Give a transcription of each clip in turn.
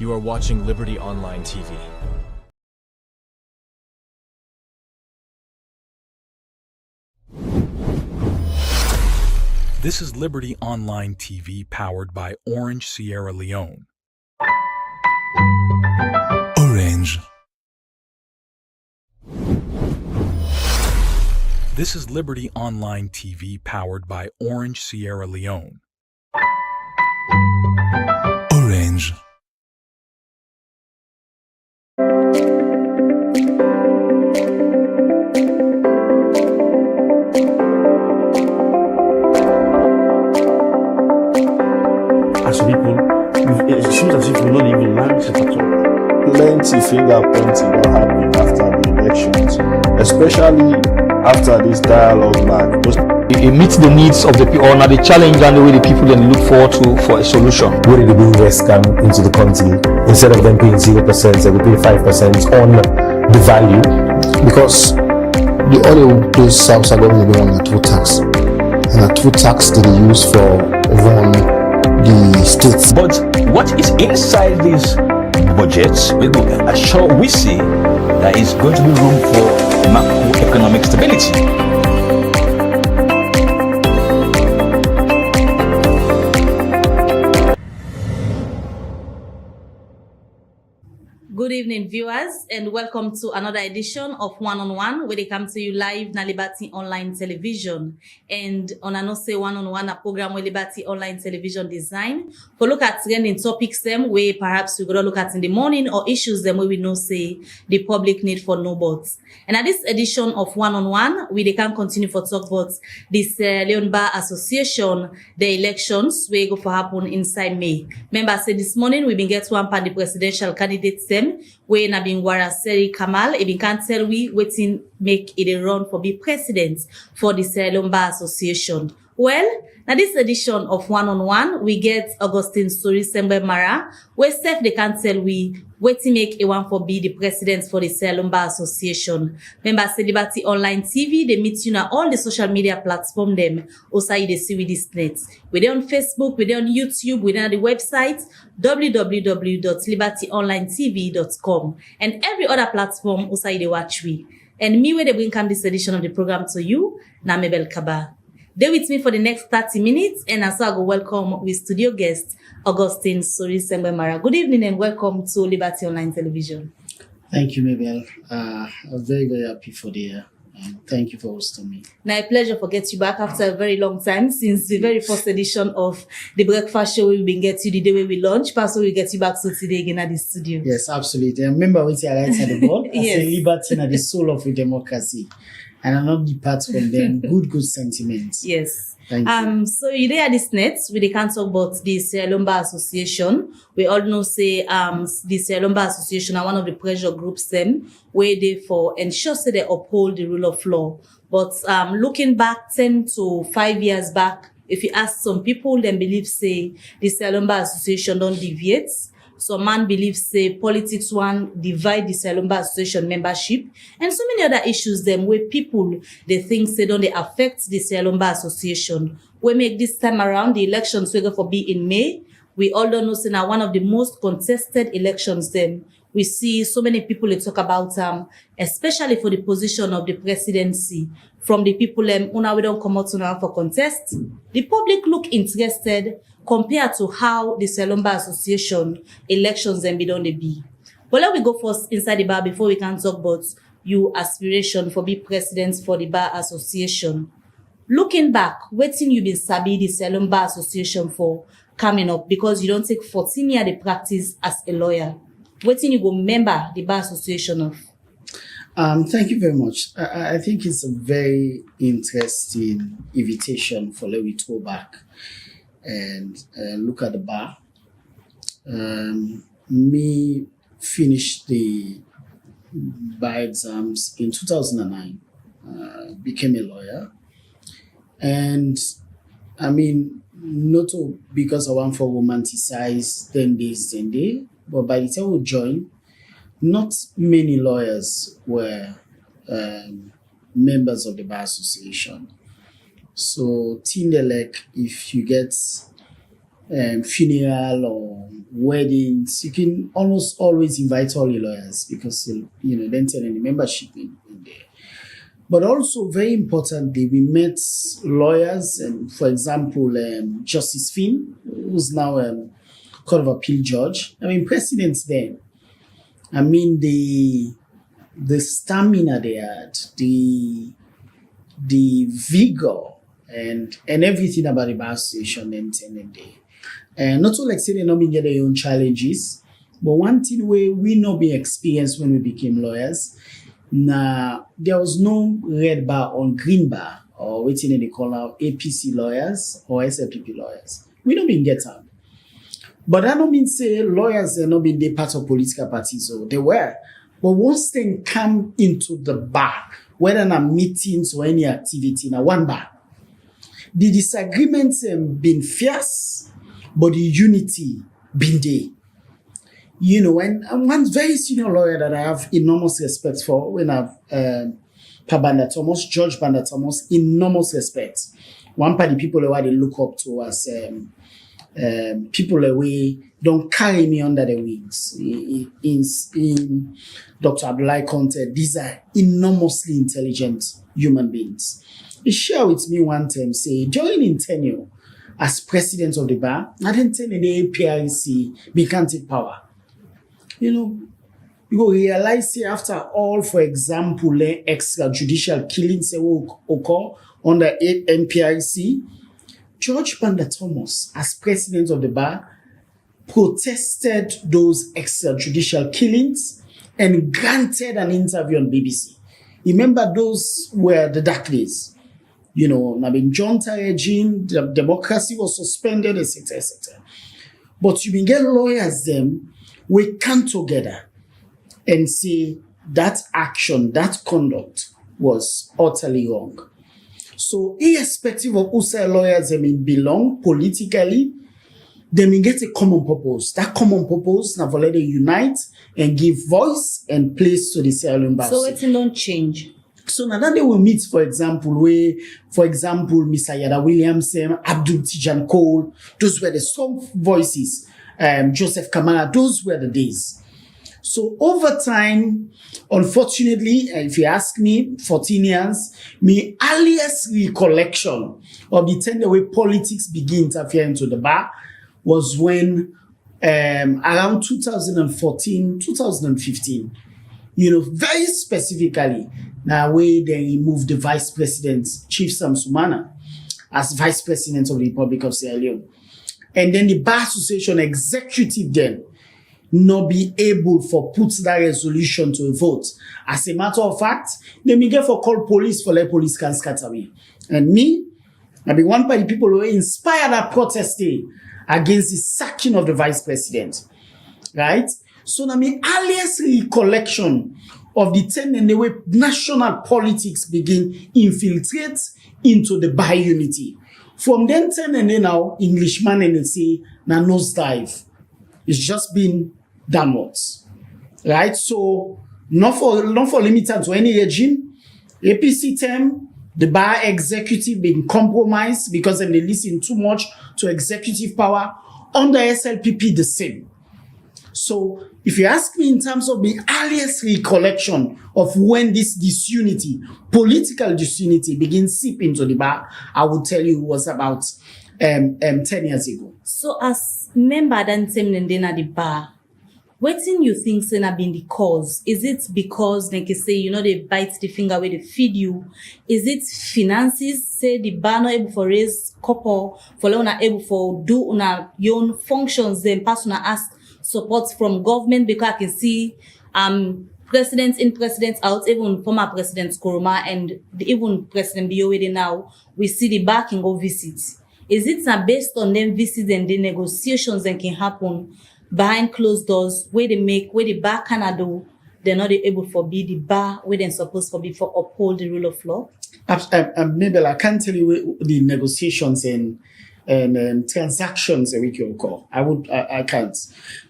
You are watching Liberty Online TV. This is Liberty Online TV powered by Orange Sierra Leone. Orange. This is Liberty Online TV powered by Orange Sierra Leone. Orange. As people, it seems as if we don't even learn it at all. Plenty finger pointing that happened after the elections, especially after this dialogue back. It meets the needs of the people, or the challenge and the way the people then look forward to for a solution. Where did the bring come into the country? Instead of them paying 0%, they will pay 5% on the value. Because the oil those Souths are going to be on a two tax. And a two tax that they use for run the states. But what is inside these budgets, we see there is going to be room for macroeconomic stability. Good evening, viewers, and welcome to another edition of Wan On Wan, where they come to you live na Liberty Online Television. And on a no say Wan On Wan, a program where Liberty Online Television design for look at trending topics them where perhaps we gotta look at in the morning, or issues them where we know say the public need for no bots. And at this edition of Wan On Wan, we can continue for talk about the Sierra Leone Bar Association, the elections where go for happen inside May. Remember, I said this morning we been get one pan the presidential candidates them. Where na been wara Seri Kamal, e been can't tell we waiting make it a run for be president for the Sierra Leone Bar Association. Well, now this edition of Wan On Wan, we get Augustine Sorie Sengbe Marrah, where Steph they can't tell we waiting make a one for be the president for the Sierra Leone Bar Association. Remember, say Liberty Online TV, they meet you on all the social media platform them. Also, they see with this net. We're on Facebook, we're on YouTube, we're on the website www.libertyonlinetv.com and every other platform also they watch we. And me where they bring come this edition of the program to you, Namebel Kaba. Stay with me for the next 30 minutes, and also I go welcome with studio guest Augustine Sorie Sengbe Marrah. Good evening and welcome to Liberty Online Television. Thank you, Mabel. I'm very, very happy for the and thank you for hosting me. Now, a pleasure for getting you back after a very long time, since the very first edition of the breakfast show we've been getting you the day when we launch. Pastor, we get you back so today again at the studio. Yes, absolutely. And remember what I write at the board? I Yes. say liberty and the soul of a democracy. And I'm not depart from them. Good sentiments. Yes. Thank you. So you there at this net, we can talk about the Sierra Leone Bar Association. We all know say the Sierra Leone Bar Association are one of the pressure groups them where they for ensure say they uphold the rule of law. But looking back 10 to 5 years back, if you ask some people, then believe say the Sierra Leone Bar Association don't deviate. Some man believes say politics one divide the Sierra Leone Bar Association membership, and so many other issues them where people they think say don't they affect the Sierra Leone Bar Association. We make this time around the elections we go for be in May. We all don't know say now one of the most contested elections then. We see so many people they talk about especially for the position of the presidency. From the people una we don't come out now for contest. The public look interested compared to how the Sierra Leone Bar Association elections then be done they be. But let we go first inside the bar before we can talk about your aspiration for be president for the Bar Association. Looking back, what thing you been sabi the Sierra Leone Bar Association for coming up, because you don't take 14 years the practice as a lawyer. What thing you go member the Bar Association of? Thank you very much. I think it's a very interesting invitation for let we go back and look at the bar. Me finished the bar exams in 2009, became a lawyer. And I mean, not because I want for romanticize 10 days, 10 days, but by the time we joined, not many lawyers were members of the Bar Association. So, Tindelek, if you get funeral or weddings. You can almost always invite all your lawyers because, then tell the membership in there. But also, very importantly, we met lawyers, and for example, Justice Finn, who's now Court of Appeal judge. Presidents then. The stamina they had, the vigor, and everything about the Bar Association and day. And not so like say they not been get their own challenges, but one thing we not been experienced when we became lawyers. Now there was no red bar on green bar, or what they call now APC lawyers or SLPP lawyers. We not been get them. But that don't mean say lawyers are not been they part of political parties, so they were. But once they come into the bar, whether in meetings or any activity, in one bar, the disagreements been fierce, but the unity been there. And one very senior lawyer that I have enormous respect for, when I've Judge Banda Thomas, enormous respect. One part of the people who they look up to as people away don't carry me under the wings. In Dr. Abdullahi Conte, these are enormously intelligent human beings. He shared with me one time, say, during in tenure as president of the bar, I didn't tell the APIC, we can't take power. You will realize here after all, for example, extrajudicial killings occur under MPIC, Judge Banda Thomas, as president of the bar, protested those extrajudicial killings and granted an interview on BBC. Remember, those were the dark days. Junta regime, the democracy was suspended, etc., etc. But you can get lawyers them, we come together and say that action, that conduct was utterly wrong. So irrespective of who say lawyers belong politically, they may get a common purpose. That common purpose now let them unite and give voice and place to the Sierra Leone Bar. So it don't change. So now that they will meet, for example, Mr. Yada Williams, Abdul Tijan Cole, those were the strong voices. Joseph Kamara, those were the days. So over time, unfortunately, if you ask me, 14 years, my earliest recollection of the time the way politics began to interfere into the bar was when around 2014, 2015, very specifically, now where they removed the vice president, Chief Sam Sumana, as vice president of the Republic of Sierra Leone. And then the Bar Association executive then not be able for put that resolution to a vote. As a matter of fact, they may get for call police for let police can scatter me. And me, I be one by the people who inspired that protest day against the sacking of the vice president. Right? So now my earliest recollection of the time and the way national politics begin infiltrate into the bar unity. From then 10 and then now, Englishman and they say, now nosedive. It's just been downwards. Right? So, not for limited to any regime. APC term, the bar executive being compromised because they listen too much to executive power. Under SLPP, the same. So, if you ask me in terms of the earliest recollection of when this disunity, political disunity, begins seep into the bar, I would tell you it was about 10 years ago. So, as member then at the bar, what thing you think have been the cause? Is it because, like you say, they bite the finger where they feed you? Is it finances? Say the bar not able for raise couple, for not able for do una your own functions, then pass on ask support from government, because I can see presidents in, presidents out, even former President Koroma and even President Biowede now, we see the bar can go visit. Is it not based on them visits and the negotiations that can happen behind closed doors, where the bar cannot do, they're not able to be the bar where they're supposed to be for uphold the rule of law? Mabel, I can't tell you the negotiations and transactions that we can call. I can't,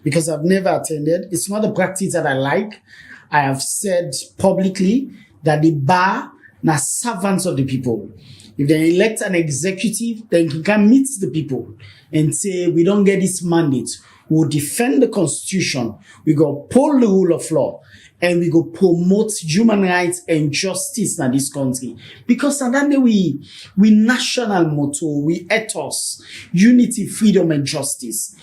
because I've never attended. It's not a practice that I like. I have said publicly that the bar are servants of the people. If they elect an executive, then you can meet the people and say, we don't get this mandate. we'll defend the constitution, we go uphold the rule of law, and we go promote human rights and justice in this country. Because at that we national motto, we ethos, unity, freedom, and justice.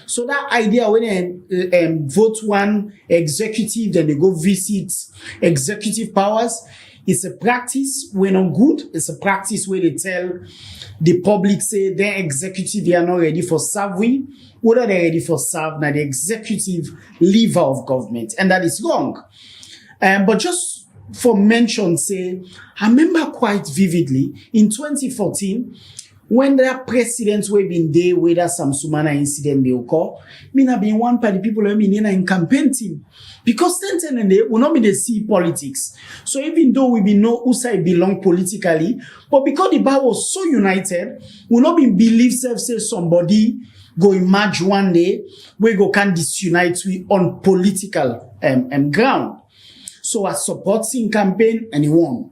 So that idea when they vote one executive, then they go visit executive powers, it's a practice when not good. It's a practice where they tell the public, say their executive, they are not ready for serving, whether they're ready for serve, now the executive lever of government. And that is wrong. But just for mention, say, I remember quite vividly in 2014, when there are presidents who have been there, whether some Sumana incident may occur, me not been one part of the people who have been in campaign team. Because then and they will not be the see politics. So even though we be know who side belong politically, but because the bar was so united, we not be believe say somebody go emerge one day, we go can disunite we on political ground. So I supporting campaign and he won.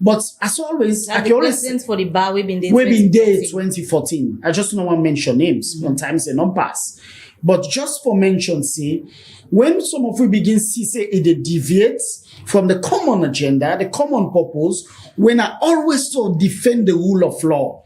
But as always, I can always for the bar we've been there. We've been there 2014. I just don't want to mention names. Sometimes they not pass. But just for mention, say, when some of you begin to see, say, it deviates from the common agenda, the common purpose, when I always so defend the rule of law,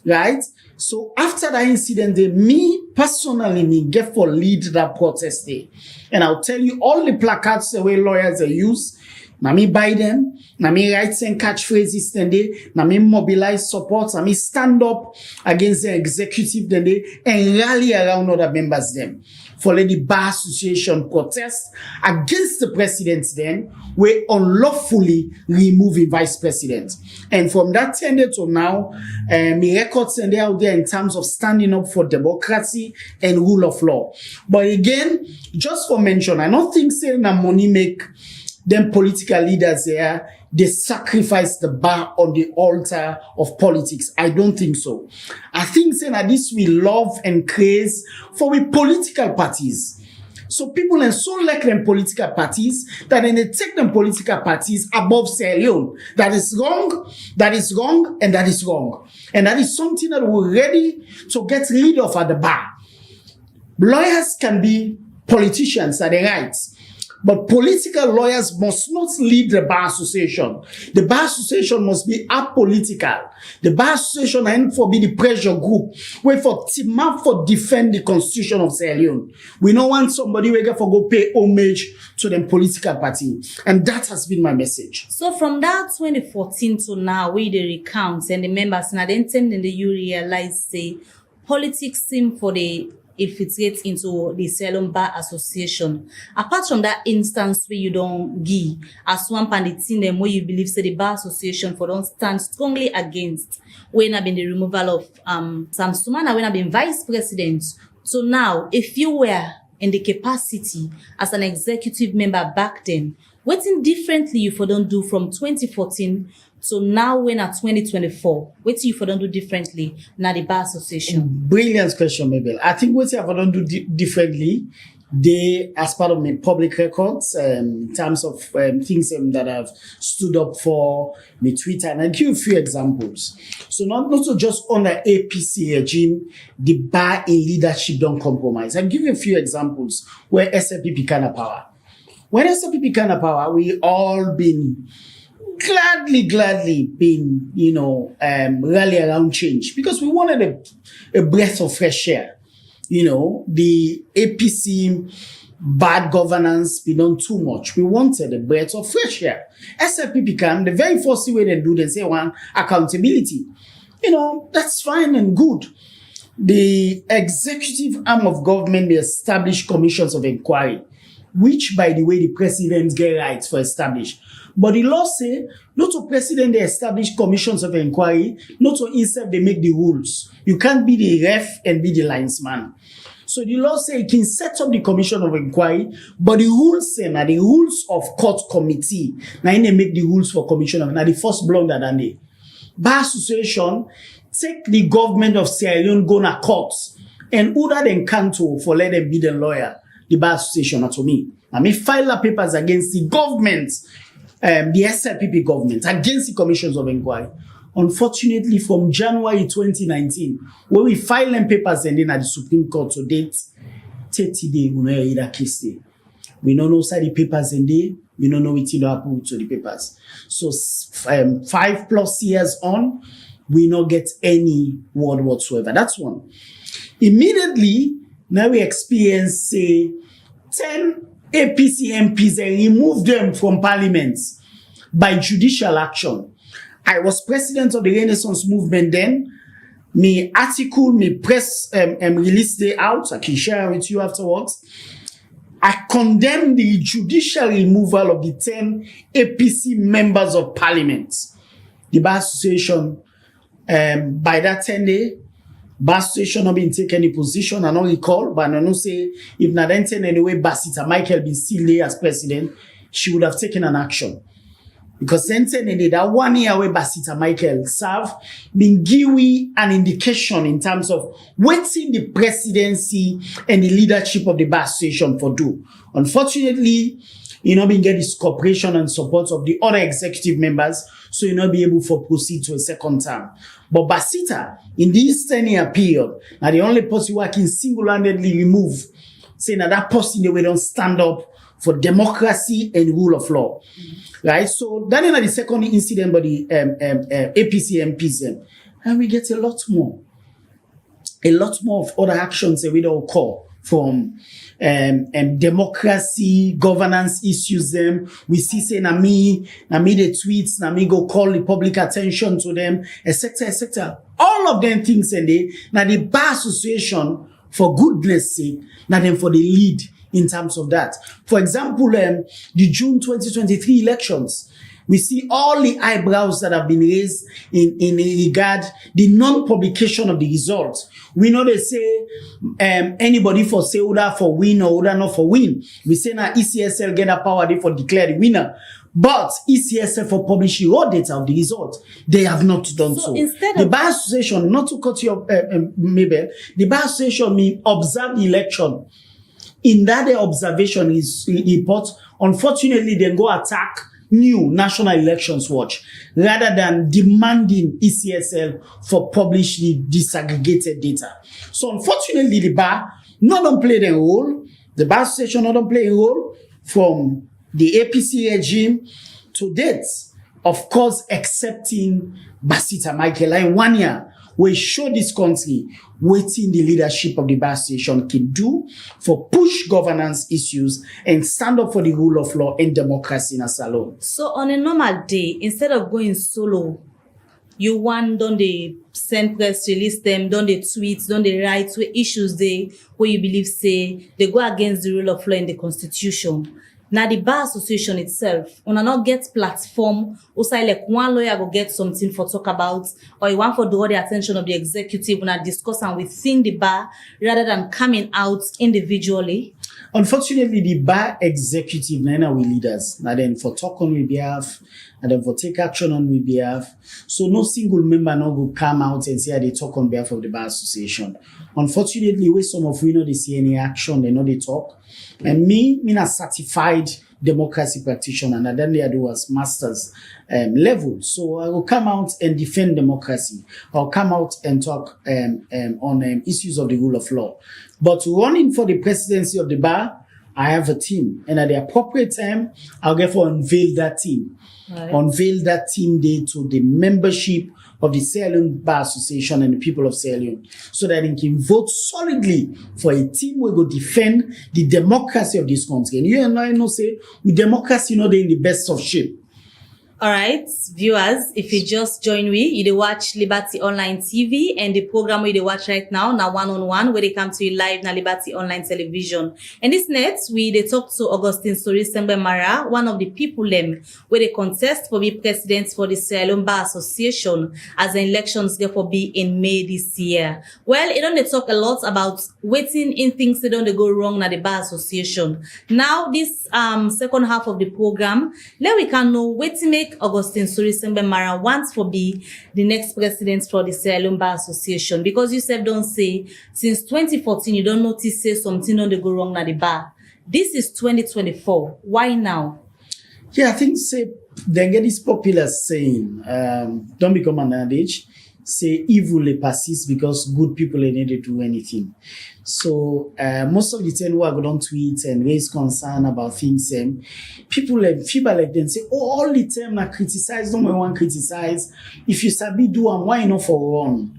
right? So after that incident, me personally, me get for lead that protest day. And I'll tell you all the placards the way lawyers use. Na me buy them, na me write and catchphrases then day, na me mobilize support, na me stand up against the executive then day and rally around other members them. For the Bar Association protest against the president then, we unlawfully removing vice president. And from that 10 day to now, me records and they out there in terms of standing up for democracy and rule of law. But again, just for mention, I don't think saying that money make them political leaders there, they sacrifice the bar on the altar of politics. I don't think so. I think saying that this we love and craze for we political parties. So people and so like them political parties that then they take them political parties above Sierra Leone. That is wrong, that is wrong, and that is wrong. And that is something that we're ready to get rid of at the bar. Lawyers can be politicians at the rights. But political lawyers must not lead the Bar Association. The Bar Association must be apolitical. The Bar Association and for be the pressure group. Wait for team up for defend the constitution of Sierra Leone. We don't want somebody who for go pay homage to them political party. And that has been my message. So from that 2014 to now, we the recounts and the members and then you realize say politics seem for the infiltrate into the Sierra Leone Bar Association. Apart from that instance where you don't give, as one panditin them where you believe say the Bar Association for don't stand strongly against when I've been the removal of Sam Sumana when I've been vice president. So now, if you were in the capacity as an executive member back then, what's differently you for don't do from 2014 so now when at 2024, what you for don't do differently now the Bar Association? Brilliant question, Mabel. I think what you for don't do differently, they as part of my public records, in terms of things that I've stood up for my Twitter, and I'll give you a few examples. So not so just under APC regime, the bar in leadership don't compromise. I'll give you a few examples where SLPP kind of power. When SLPP kind of power, we all been gladly been, rally around change because we wanted a breath of fresh air. The APC bad governance been done too much. We wanted a breath of fresh air. SLPP can, the very first way they do, they say one accountability. That's fine and good. The executive arm of government, they establish commissions of inquiry, which, by the way, the president get rights for establish. But the law say, not to president they establish commissions of inquiry, not to instead they make the rules. You can't be the ref and be the linesman. So the law say it can set up the commission of inquiry, but the rules say now the rules of court committee. Now they make the rules for commission of now the first blunder than they. Bar Association take the government of Sierra Leone go to court and order them canto for let them be the lawyer. The Bar Association, not to me. I may file the papers against the government, the SLPP government, against the commissions of inquiry. Unfortunately, from January 2019, when we file them papers and then at the Supreme Court to date, 30 days, we know either case day. We don't know side the papers in day, we don't know what will happen to the papers. So 5+ years on, we not get any word whatsoever. That's one. Immediately, now we experience, say, 10 APC MPs and remove them from parliament by judicial action. I was president of the Renaissance movement then. Me article, me press release day out. I can share with you afterwards. I condemn the judicial removal of the 10 APC members of parliament. The Bar Association, by that 10 day, Bar Association not been take any position, I don't recall, but I don't say if not then 10 anyway, Basita Michael been still there as president, she would have taken an action. Because then that 1 year where Basita Michael served, been given an indication in terms of what's in the presidency and the leadership of the Bar Association for do. Unfortunately, you know, been get this cooperation and support of the other executive members, so you not be able to proceed to a second term. But Basita, in this 10-year period, now the only person who can single-handedly remove, saying that person they will don't stand up for democracy and rule of law. Right? So that is the second incident by the APC MPs. And we get a lot more of other actions that we don't call from democracy, governance issues them. We see say na me the tweets, na me go call the public attention to them, etc., etc. All of them things and they now the Bar Association, for goodness sake, now them for the lead in terms of that. For example, the June 2023 elections, we see all the eyebrows that have been raised in regard the non-publication of the results. We know they say anybody for say Uda for win or Uda not for win. We say now ECSL get a power they for declare the winner. But ECSL for publishing raw data of the result, they have not done so. The Bar Association, not to cut your maybe, the Bar Association may observe the election. In that observation is report, unfortunately, they go attack new National Elections Watch rather than demanding ECSL for publish the disaggregated data. So unfortunately, the bar not don't play the role. The Bar Association not don't play a role from the APC regime to date. Of course, accepting Basita Michael in 1 year. We show this country waiting the leadership of the Bar Association can do for push governance issues and stand up for the rule of law and democracy in a salon. So on a normal day, instead of going solo, you don't they send press release them, don't they tweet, don't they write where issues they where you believe say they go against the rule of law and the constitution. Now the Bar Association itself, when I not get platform, also like one lawyer will get something for talk about, or you want for draw the attention of the executive when I discuss and within the bar rather than coming out individually. Unfortunately, the bar executive, now we leaders, now then for talk on we behalf, and then for take action on we behalf. So no single member now will come out and say they talk on behalf of the Bar Association. Unfortunately, where some of we know they see any action, they know they talk. And me a certified democracy practitioner, and then they do as master's level. So I will come out and defend democracy. I'll come out and talk on issues of the rule of law. But running for the presidency of the bar, I have a team. And at the appropriate time, I'll therefore unveil that team. Right. Unveil that team day to the membership of the Sierra Leone Bar Association and the people of Sierra Leone, so that they can vote solidly for a team who will defend the democracy of this country. And you and I know say, with democracy, they're in the best of shape. All right, viewers, if you just join me, you watch Liberty Online TV, and the program we watch right now, Wan On Wan, where they come to you live na Liberty Online Television. And this net, they talk to Augustine Sorie Sengbe Marrah, one of the people them where they contest for be president for the Sierra Leone Bar Association, as the elections therefore be in May this year. Well, it don't talk a lot about waiting in things that don't go wrong na the Bar Association. Now, this second half of the program, let we can know waiting make Augustine Sorie Sengbe Marrah wants for be the next president for the Sierra Leone Bar Association, because you said don't say since 2014 you don't notice say something don't go wrong at the bar. This is 2024. Why now? Yeah, I think say they get this popular saying, don't become an adage. say evil they persist because good people they need to do anything. So most of the time who are going to tweet and raise concern about things, people feel like them say, oh, all the time I criticize, don't want to criticize. If you sabi do and why not for wrong,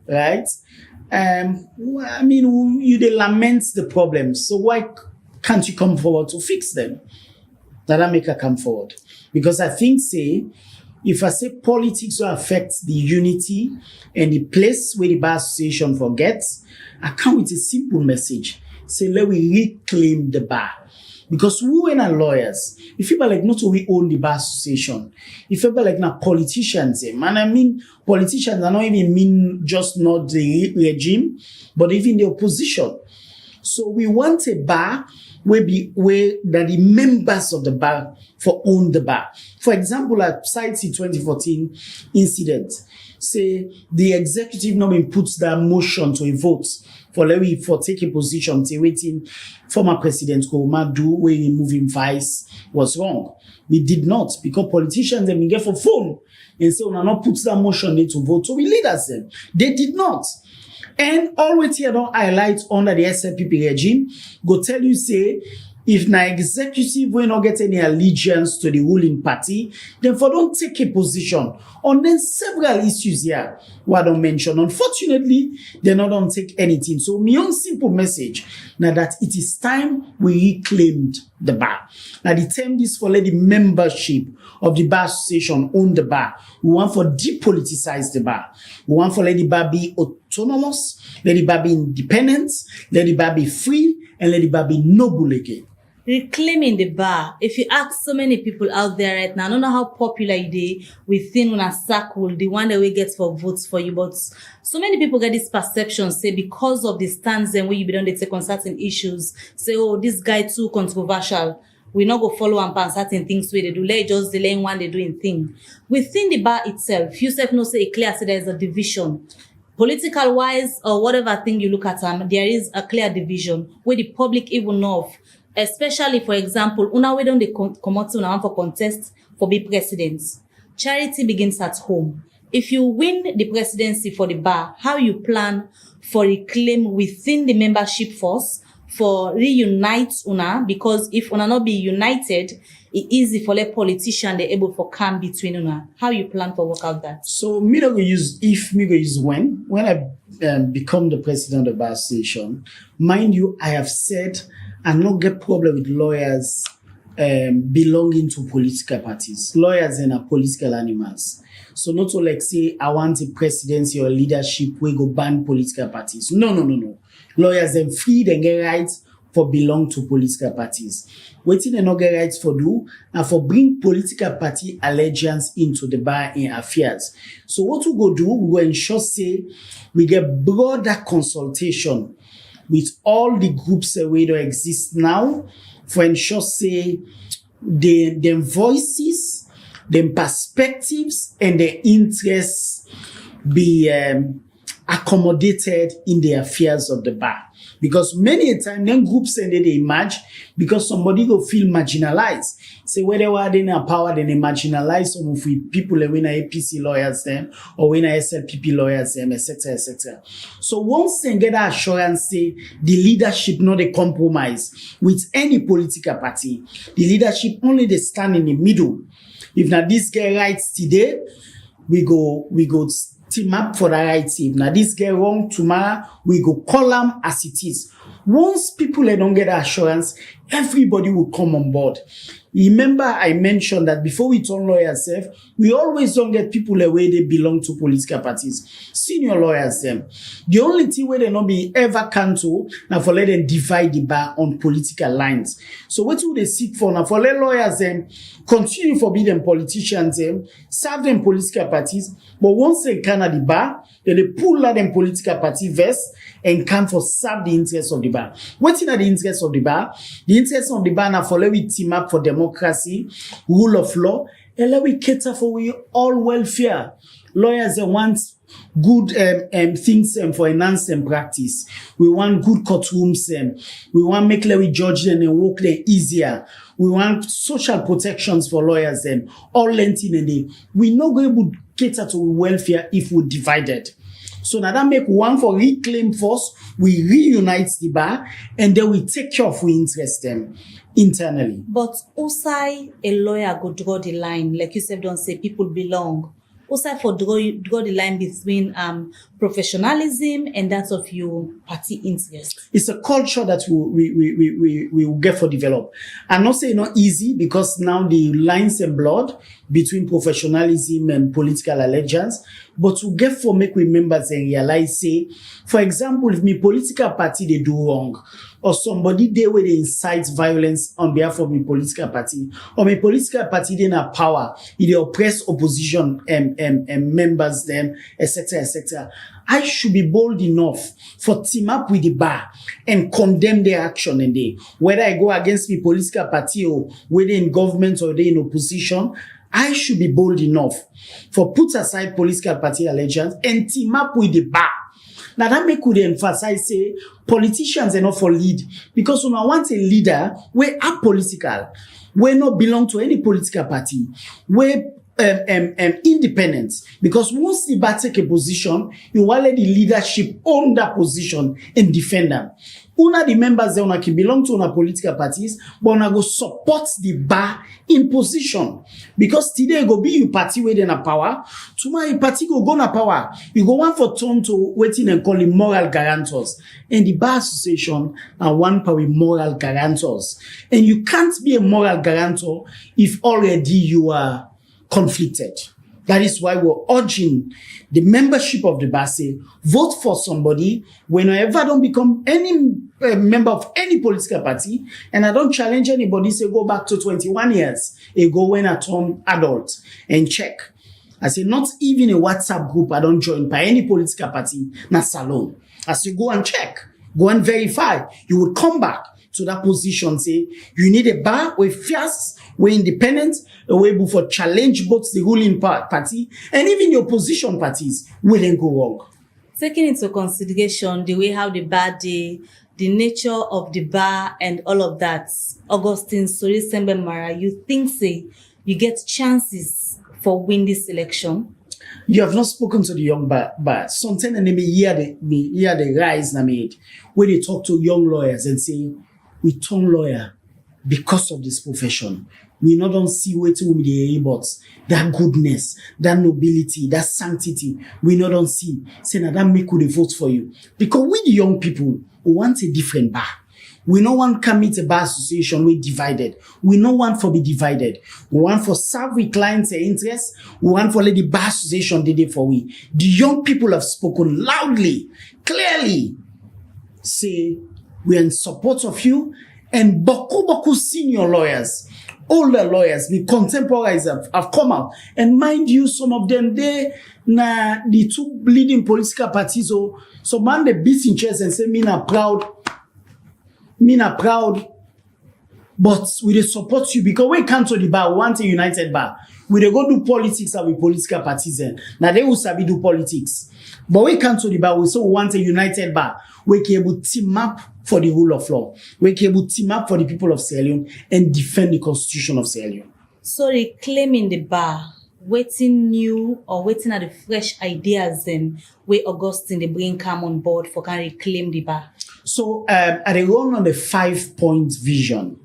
right? I mean, you they lament the problems, so why can't you come forward to fix them? That make her come forward, because I think say, if I say politics will affect the unity and the place where the Bar Association forgets, I come with a simple message. Say, let we reclaim the bar. Because we are lawyers. If people like not we own the Bar Association, if people like not politicians, and I mean politicians are not even mean just not the regime, but even the opposition. So we want a bar where that the members of the bar for own the bar. For example, at Cites 2014 incident, say the executive not been puts that motion to a vote for take a position, say waiting former President Kouama do where removing vice was wrong. We did not, because politicians them get for phone and say when not puts that motion they to vote. So we leaders them. They did not. And always here don't highlight under the SLPP regime, go tell you say, if na executive will not get any allegiance to the ruling party, then for don't take a position on then several issues here what I don't mention. Unfortunately, they not don't take anything. So my own simple message now that it is time we reclaimed the bar. Now the term this for let the membership of the Bar Association own the bar. We want for depoliticize the bar. We want for let the bar be autonomous, let the bar be independent, let the bar be free, and let the bar be noble again. Reclaiming the bar. If you ask so many people out there right now, I don't know how popular it is within una circle, the one that we get for votes for you, but so many people get this perception, say because of the stance and where you be done they take on certain issues, say, oh, this guy too controversial. We not go follow and pan certain things where they do. Let just delay one they doing thing. Within the bar itself, you self know say a clear say there is a division. Political wise or whatever thing you look at there is a clear division where the public even know of. Especially, for example, una we don't come out to una for contest for be president. Charity begins at home. If you win the presidency for the bar, how you plan for reclaim within the membership force for reunite una? Because if una not be united, it's easy for the politician they able for come between una. How you plan for work out that? So me go use when I become the president of the Bar Association. Mind you, I have said I not get problem with lawyers belonging to political parties. Lawyers are political animals. So not to like say I want a presidency or leadership where go ban political parties. No. Lawyers are free and get rights for belong to political parties. Waiting and not get rights for do and for bring political party allegiance into the bar in affairs. So what we go do, we go ensure say we get broader consultation with all the groups that we don't exist now for ensure say them voices, them perspectives and their interests be accommodated in the affairs of the bar. Because many a time, then groups and they emerge because somebody go feel marginalized. Say whether they are in power, then they marginalize some of the people when are APC lawyers them or when are SLPP lawyers them, etc., etc. So once they get that assurance, say the leadership not a compromise with any political party, the leadership only they stand in the middle. If now this guy writes today, we go team up for the right team. Now this get wrong tomorrow, we go call them as it is. Once people don't get assurance, everybody will come on board. Remember, I mentioned that before we turn lawyers, we always don't get people away they belong to political parties. Senior lawyers, the only thing where they not be ever can to now for let them divide the bar on political lines. So what do they seek for now for let lawyers continue forbidden politicians serve them political parties, but once they can at the bar, then they pull out them political party vest and can for serve the interests of the bar. What's in the interest of the bar? The interest of the bar now for let we team up for democracy, rule of law, and let we cater for we all welfare. Lawyers want good things for enhance and practice. We want good courtrooms. We want make let we judge them and work them easier. We want social protections for lawyers. All lengthy and we not going to cater to welfare if we divided. So now that make one for reclaim force, we reunite the bar, and then we take care of we interest them internally. But Usai, a lawyer go draw the line, like you said, don't say people belong. Usai for draw the line between professionalism and that of your party interest. It's a culture that we will get for develop. I'm not saying not easy, because now the lines and blood between professionalism and political allegiance, but to get for make we members and realize, say, for example, if me political party they do wrong, or somebody they where they incite violence on behalf of my political party, or my political party they have power, they oppress opposition and members them, etc., etc. I should be bold enough for team up with the bar and condemn their action and they, whether I go against my political party or whether in government or they in opposition, I should be bold enough for put aside political party allegiance and team up with the bar. Now that make we emphasize, say, politicians are not for lead, because when I want a leader, we are political, we not belong to any political party, we independent, because once the bar take a position, you will let the leadership own that position and defend them. Una the members they una can belong to una political parties, but una go support the bar in position. Because today go be your party where they na power, tomorrow your party go na power. You go one for turn to waiting and calling moral guarantors. And the Bar Association are one for moral guarantors. And you can't be a moral guarantor if already you are conflicted. That is why we're urging the membership of the bar, say, vote for somebody whenever I don't become any member of any political party, and I don't challenge anybody, say go back to 21 years ago when I turned adult and check. I say not even a WhatsApp group I don't join by any political party, na salon. I say go and check, go and verify. You would come back to that position, say you need a bar, we're fierce, we're independent, we're able for challenge both the ruling party and even the opposition parties wouldn't go wrong. Taking into consideration the way how the bar, the nature of the bar and all of that, Augustine, Sorie, Sengbe, Marrah, you think, say, you get chances for win this election? You have not spoken to the young bar. Sometimes they may hear the rise na made where they talk to young lawyers and say, we turn lawyer because of this profession. We not don't see waiting with the but that goodness, that nobility, that sanctity. We not don't see. Say now that make we vote for you. Because we the young people we want a different bar. We no want come meet a bar association we divided. We no want for be divided. We want for serve with clients and interests. We want for let the bar association did it for we. The young people have spoken loudly, clearly. Say we are in support of you, and boku senior lawyers, older lawyers, the contemporaries have come out. And mind you, some of them, they na the two leading political parties, so man they beat in chest and say, me na proud, but we dey support you because we come to the bar, we want a united bar. We dey go do politics with political parties. Now they will sabi do politics. But we come to the bar, we say we want a united bar. We can able team up for the rule of law. We can able team up for the people of Sierra Leone and defend the constitution of Sierra Leone. Sorry, claiming the bar, waiting new or waiting at the fresh ideas where Augustine they bring come on board for can reclaim the bar. So I run on the 5-point vision.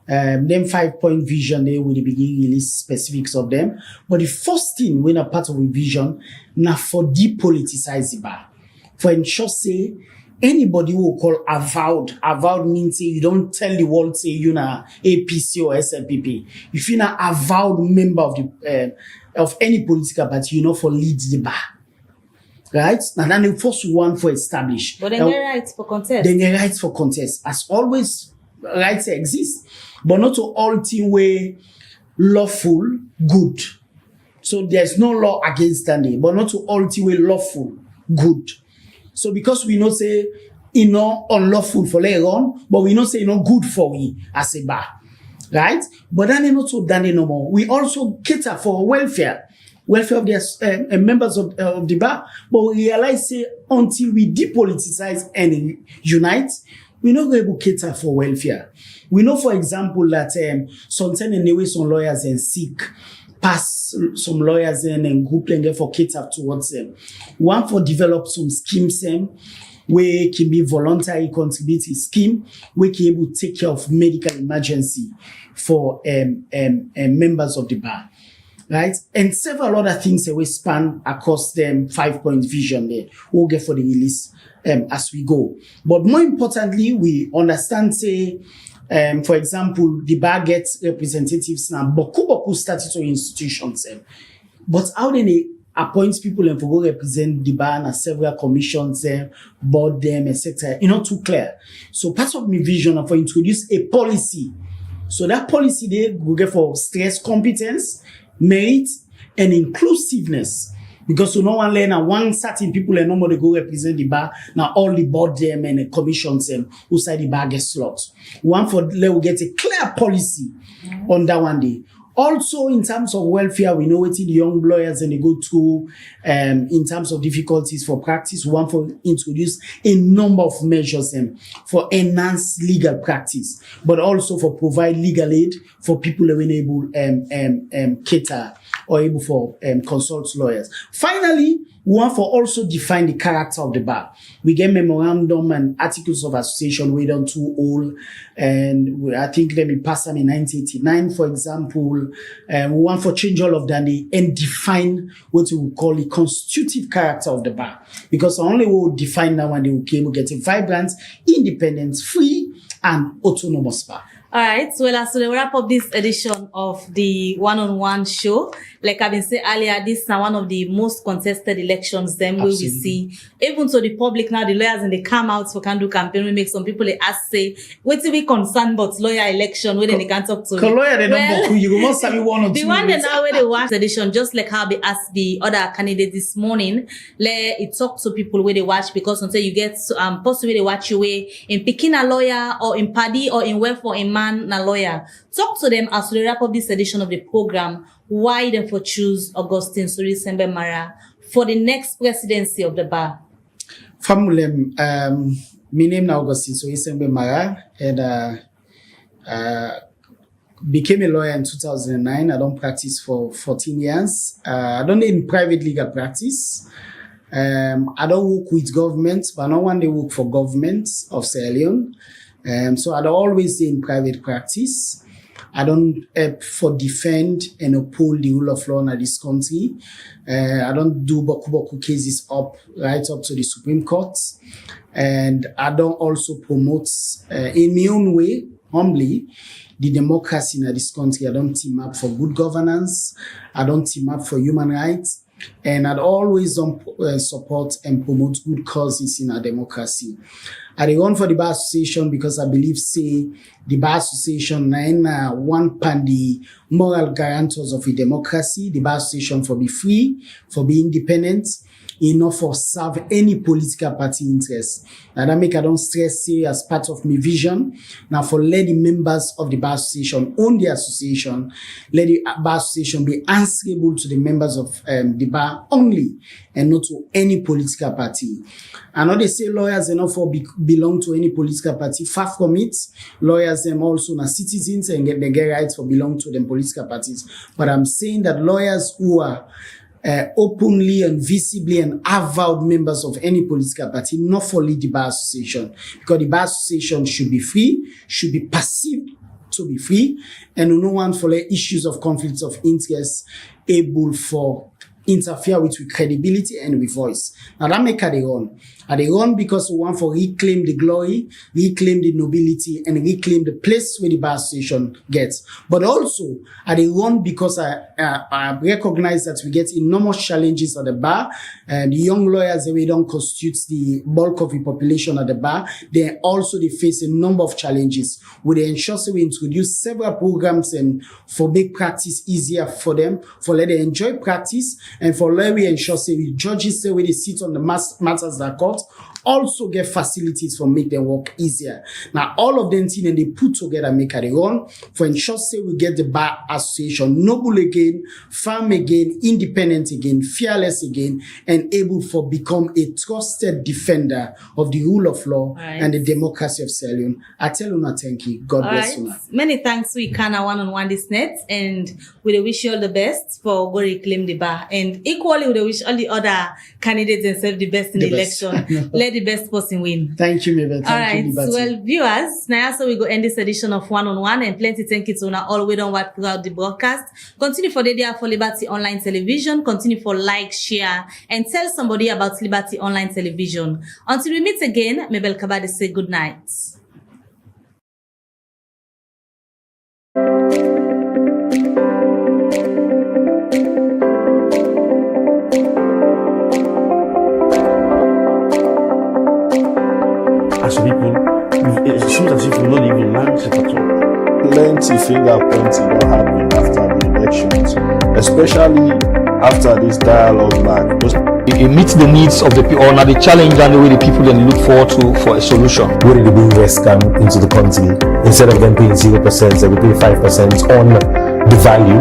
Them 5-point vision, they will begin release specifics of them. But the first thing when a part of the vision, now for depoliticize the bar. For ensure say anybody who will call avowed means say you don't tell the world say you na APC or SLPP. If you're not avowed member of the of any political party, you know for lead the bar. Right? Now then the first one for establish. But then there rights for contest. Then there rights for contest. As always, rights exist. But not to all thing way lawful, good. So there's no law against standing, but not to all thing way lawful, good. So because we know say unlawful for later on, but we know say good for we as a bar. Right? But then not so done no more. We also cater for welfare of their members of the bar, but we realize say until we depoliticize and unite, we not able to cater for welfare. We know, for example, that sometimes in the way some lawyers and seek pass some lawyers in and group them for cater towards them. One for develop some schemes where can be voluntary contributing scheme, where can able to take care of medical emergency for members of the bar. Right? And several other things that we span across them 5-point vision there. We'll get for the release as we go. But more importantly, we understand, say, for example, the bar gets representatives now, boku statutory institutions. But how do they appoint people and for go represent the bar and several commissions, board them, etc. Too clear. So part of my vision of introduce a policy. So that policy there will get for stress competence, merit, and inclusiveness. Because no one learn one certain people and nobody go represent the bar. Now all the board them and the commissions them who side the bar get slot. One for let we get a clear policy on that one day. Also, in terms of welfare, we know what the young lawyers and they go through in terms of difficulties for practice. We want to introduce a number of measures for enhanced legal practice, but also for provide legal aid for people who are able cater or able for consult lawyers. Finally, we want for also define the character of the bar. We get memorandum and articles of association way down too old, and I think let me pass them in 1989, for example. We want for change all of that and define what we would call the constitutive character of the bar, because only we will define that one they will be able to get a vibrant, independent, free, and autonomous bar. All right, so as we wrap up this edition of the One on One show, like I've been saying earlier, this is one of the most contested elections then we will see. Even to the public now, the lawyers and they come out for can do campaign, we make some people they ask say, what we concerned about lawyer election when they can't talk to me. Lawyer they don't you must have one or two. The one that now where they watch the edition, just like how they asked the other candidate this morning, let it talk to people where they watch, because until you get possibly they watch you way in picking a lawyer or in paddy or in work for a man na lawyer. Talk to them as we wrap up this edition of the program. Why they for choose Augustine Sorie Sengbe Marrah for the next presidency of the bar? Famulem, my name is Augustine Sorie Sengbe Marrah, and became a lawyer in 2009. I don't practice for 14 years. I don't in private legal practice. I don't work with government, but no one they work for government of Sierra Leone. So I don't always say in private practice. I don't help for defend and uphold the rule of law in this country. I don't do boku cases right up to the Supreme Court. And I don't also promote, in my own way, humbly, the democracy in this country. I don't team up for good governance. I don't team up for human rights. And I'd always support and promote good causes in our democracy. I run for the Bar Association because I believe, say, the Bar Association is one of the moral guarantors of a democracy. The Bar Association for be free, for be independent, enough for serve any political party interest. Now that make I don't stress say as part of my vision. Now for let the members of the Bar Association own the association, let the Bar Association be answerable to the members of the bar only and not to any political party. I know they say lawyers enough for belong to any political party. Far from it, lawyers them also are citizens and they get rights for belong to them political parties. But I'm saying that lawyers who are openly and visibly and avowed members of any political party, not for lead the Bar Association, because the Bar Association should be free, should be perceived to be free, and no one for the issues of conflicts of interest able for interfere with credibility and with voice. Now that make they run. They run because we want for reclaim the glory, reclaim the nobility, and reclaim the place where the Bar Association gets. But also, they run because I recognize that we get enormous challenges at the bar, and the young lawyers they don't constitute the bulk of the population at the bar. They face a number of challenges. We ensure we introduce several programs and for make practice easier for them, for let them enjoy practice, and for let we ensure we judges where they sit on the matters that court also get facilities for make them work easier. Now, all of them things they put together make a run for ensure say we get the Bar Association noble again, firm again, independent again, fearless again, and able for become a trusted defender of the rule of law and the democracy of Sierra Leone. I tell you, thank you. God bless you. Many thanks we can Wan On Wan this net, and we wish you all the best for go reclaim the bar. And equally, we wish all the other candidates themselves the best in the election. Let the best person win. Thank you, Mabel. Thank you, well, viewers, now so we go end this edition of Wan On Wan, and plenty thank you to all we don't work throughout the broadcast. Continue for the day for Liberty Online Television. Continue for like, share, and tell somebody about Liberty Online Television. Until we meet again, Mabel Kabade say good night. As people, it seems as if we're not even mindset at all. Plenty finger pointing don't happen after the elections, especially after this dialogue back. It meets the needs of the people, or the challenge and the way the people then look forward to for a solution. Where did the bring West come into the country? Instead of them paying 0%, they will pay 5% on the value.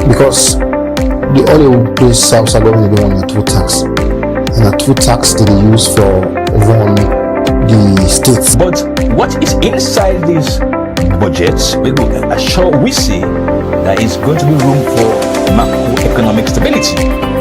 Because the oil those South are going to be on a two tax. And a two tax that they use for run the states. But what is inside these budgets, we see there is going to be room for macroeconomic stability.